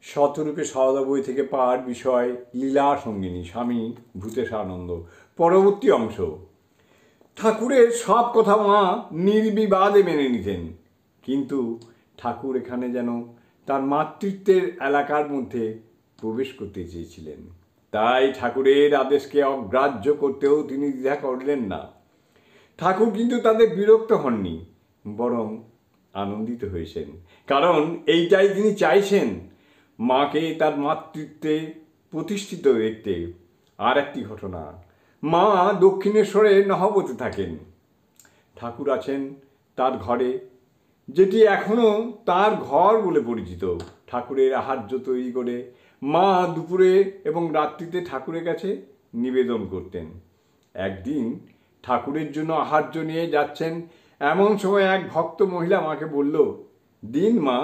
শতরূপে সারদা বই থেকে পাঠ, বিষয় লীলা সঙ্গিনী স্বামী ভূতেশানন্দ। পরবর্তী অংশ। ঠাকুরের সব কথা মা নির্বিবাদে মেনে নিতেন, কিন্তু ঠাকুর এখানে যেন তার মাতৃত্বের এলাকার মধ্যে প্রবেশ করতে চেয়েছিলেন। তাই ঠাকুরের আদেশকে অগ্রাহ্য করতেও তিনি দ্বিধা করলেন না। ঠাকুর কিন্তু তাদের বিরক্ত হননি, বরং আনন্দিত হয়েছেন, কারণ এইটাই তিনি চাইছেন, মাকে তার মাতৃত্বে প্রতিষ্ঠিত দেখতে। আর একটি ঘটনা, মা দক্ষিণেশ্বরে নহবতে থাকেন। ঠাকুর আছেন তার ঘরে, যেটি এখনও তার ঘর বলে পরিচিত। ঠাকুরের আহার্য তৈরি করে মা দুপুরে এবং রাত্রিতে ঠাকুরের কাছে নিবেদন করতেন। একদিন ঠাকুরের জন্য আহার্য নিয়ে যাচ্ছেন, এমন সময় এক ভক্ত মহিলা মাকে বলল, দিন মা,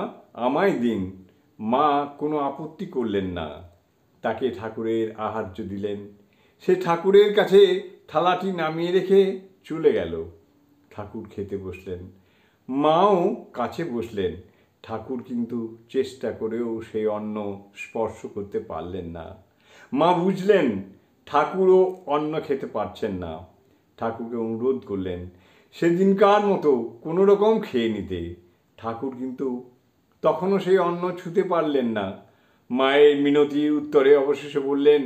আমায় দিন। মা কোনো আপত্তি করলেন না, তাকে ঠাকুরের আহার্য দিলেন। সে ঠাকুরের কাছে থালাটি নামিয়ে রেখে চলে গেল। ঠাকুর খেতে বসলেন, মাও কাছে বসলেন। ঠাকুর কিন্তু চেষ্টা করেও সেই অন্ন স্পর্শ করতে পারলেন না। মা বুঝলেন ঠাকুরও অন্ন খেতে পারছেন না। ঠাকুরকে অনুরোধ করলেন সেদিনকার মতো কোনো রকম খেয়ে নিতে। ঠাকুর কিন্তু তখনও সেই অন্ন ছুঁতে পারলেন না। মায়ের মিনতির উত্তরে অবশেষে বললেন,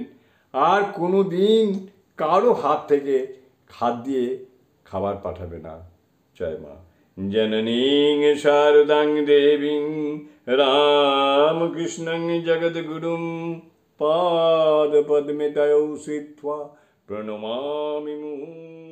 আর কোনো দিন কারো হাত থেকে হাত দিয়ে খাবার পাঠাবে না। জয় মা। জননীং শারদাং দেবীং রামকৃষ্ণং জগদ্গুরুং পাদপদ্মে তয়ৌ শ্রিত্বা প্রণমামি মুহুর্মুহুঃ।